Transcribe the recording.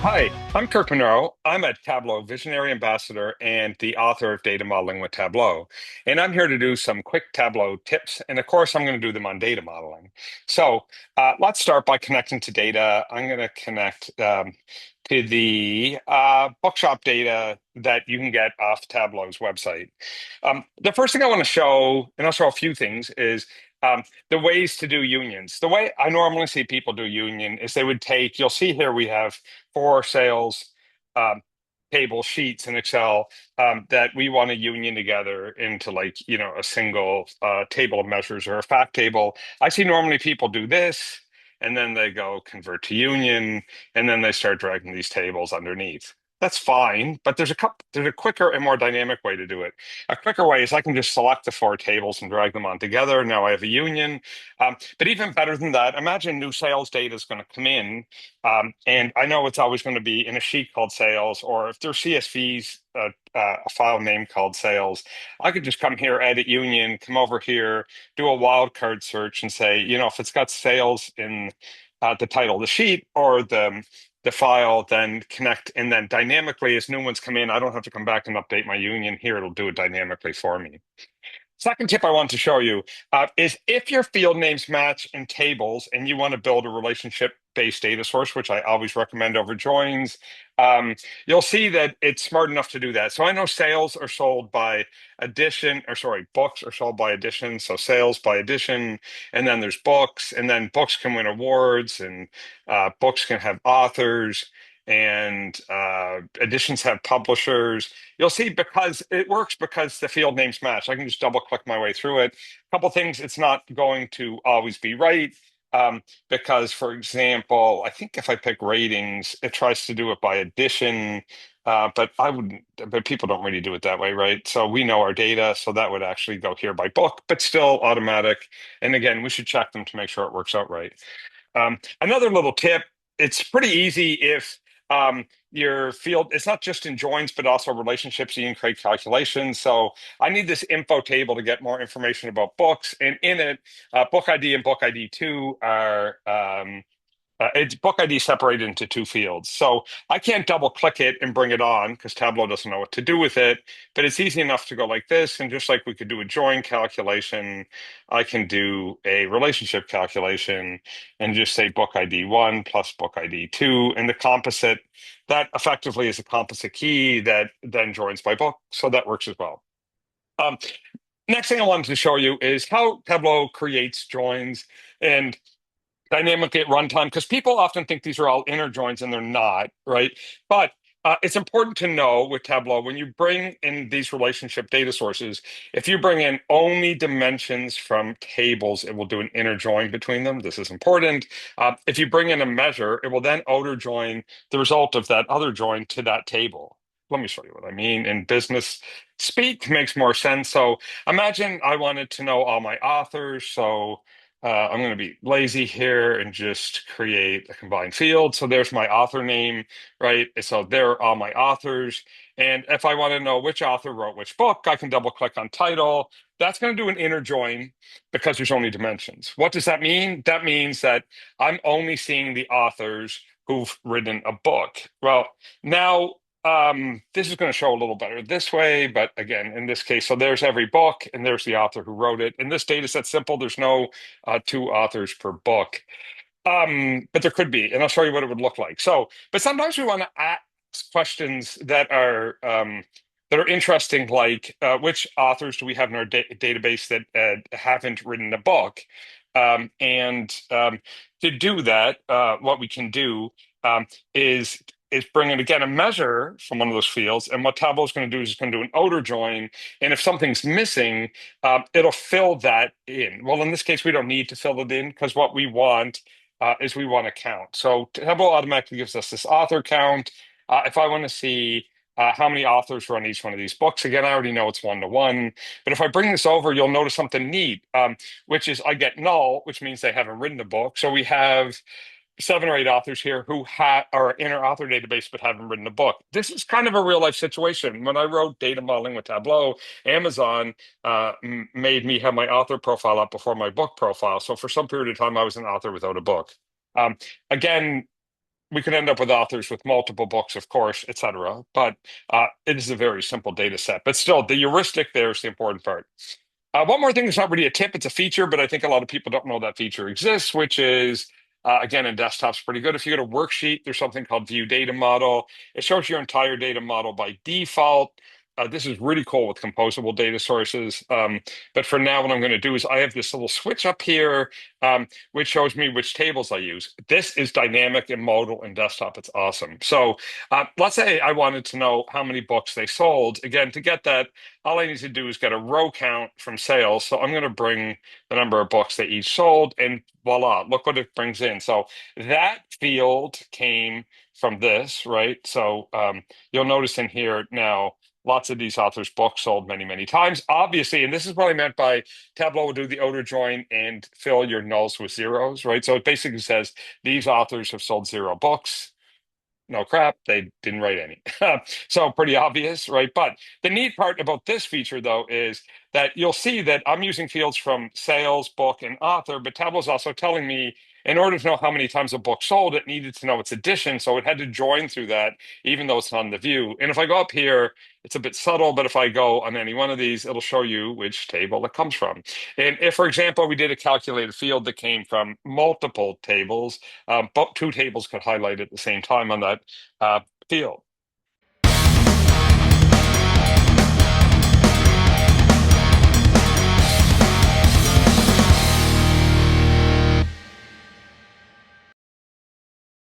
Hi, I'm Kirk Munroe. I'm a Tableau visionary ambassador and the author of Data Modeling with Tableau. And I'm here to do some quick Tableau tips. And of course, I'm going to do them on data modeling. So let's start by connecting to data. I'm going to connect to the bookshop data that you can get off Tableau's website. The first thing I want to show, and I'll show a few things, is the ways to do unions. The way I normally see people do union is they would take, you'll see here we have four sales um, table sheets in Excel that we want to union together into a single table of measures or a fact table. I see normally people do this and then they go convert to union and then they start dragging these tables underneath. That's fine, but there's a quicker and more dynamic way to do it. A quicker way is I can just select the four tables and drag them on together. Now I have a union. But even better than that, imagine new sales data is going to come in and I know it's always going to be in a sheet called sales, or if there's CSVs, a file name called sales, I could just come here, edit union, come over here, do a wildcard search and say, if it's got sales in the title of the sheet or the file, then connect. And then dynamically, as new ones come in, I don't have to come back and update my union here. It'll do it dynamically for me. Second tip I want to show you is if your field names match in tables and you want to build a relationship-based data source, which I always recommend over joins, you'll see that it's smart enough to do that. So I know sales are sold by addition, or sorry, books are sold by addition. So sales by addition, and then there's books, and then books can win awards, and books can have authors, and editions have publishers. You'll see because it works because the field names match. I can just double click my way through it. A couple things, it's not going to always be right. Because, for example, I think if I pick ratings, it tries to do it by edition, but I wouldn't. But people don't really do it that way, right? So we know our data, so that would actually go here by book, but still automatic. And again, we should check them to make sure it works out right. Another little tip, it's pretty easy if your field, it's not just in joins, but also relationships. You can create calculations. So I need this info table to get more information about books. And in it, book ID and book ID 2 are it's book ID separated into two fields. So I can't double click it and bring it on because Tableau doesn't know what to do with it. But it's easy enough to go like this. And just like we could do a join calculation, I can do a relationship calculation and just say book ID 1 plus book ID 2. And the composite, that effectively is a composite key that then joins by book. So that works as well. Um, Next thing I wanted to show you is how Tableau creates joins and dynamic at runtime, because people often think these are all inner joins and they're not, right? But it's important to know with Tableau, when you bring in these relationship data sources, if you bring in only dimensions from tables, it will do an inner join between them. This is important. If you bring in a measure, it will then outer join the result of that other join to that table. Let me show you what I mean. In business speak makes more sense. So imagine I wanted to know all my authors. So I'm going to be lazy here and just create a combined field. So there's my author name, right? So there are all my authors. And if I want to know which author wrote which book, I can double click on title. That's going to do an inner join because there's only dimensions. What does that mean? That means that I'm only seeing the authors who've written a book. Well, now this is going to show a little better this way, but again, in this case, so there's every book and there's the author who wrote it. In this data set simple, there's no two authors per book. But there could be, and I'll show you what it would look like. So, but sometimes we want to ask questions that are interesting, like which authors do we have in our database that haven't written a book? And to do that, what we can do um, is bring in again a measure from one of those fields, and what Tableau is going to do is it's going to do an outer join, and if something's missing, it'll fill that in. Well, in this case, we don't need to fill it in because what we want is we want to count. So Tableau automatically gives us this author count. If I want to see how many authors are on each one of these books, again, I already know it's 1-to-1. But if I bring this over, you'll notice something neat, which is I get null, which means they haven't written a book. So we have 7 or 8 authors here who are in our author database but haven't written a book. This is kind of a real life situation. When I wrote data modeling with Tableau, Amazon made me have my author profile up before my book profile. So for some period of time, I was an author without a book. Um, Again, we could end up with authors with multiple books, of course, etc. But it is a very simple data set. But still, the heuristic there is the important part. One more thing, it's not really a tip, it's a feature, but I think a lot of people don't know that feature exists, which is, again, in desktops, pretty good. If you go to worksheet, there's something called view data model. It shows your entire data model by default. This is really cool with composable data sources. But for now, what I'm going to do is I have this little switch up here, which shows me which tables I use. This is dynamic and modal in desktop. It's awesome. So let's say I wanted to know how many books they sold. Again, to get that, all I need to do is get a row count from sales. So I'm going to bring the number of books they each sold, and voila, look what it brings in. So that field came from this, right? So you'll notice in here now, lots of these authors' books sold many, many times. Obviously, and this is what I meant by Tableau will do the outer join and fill your nulls with zeros, right? So it basically says these authors have sold 0 books. No crap, they didn't write any. So pretty obvious, right? But the neat part about this feature, though, is that you'll see that I'm using fields from sales, book, and author, but Tableau's also telling me in order to know how many times a book sold, it needed to know its edition. So it had to join through that, even though it's not in the view. And if I go up here, it's a bit subtle, but if I go on any one of these, it'll show you which table it comes from. And if, for example, we did a calculated field that came from multiple tables, but 2 tables could highlight at the same time on that field.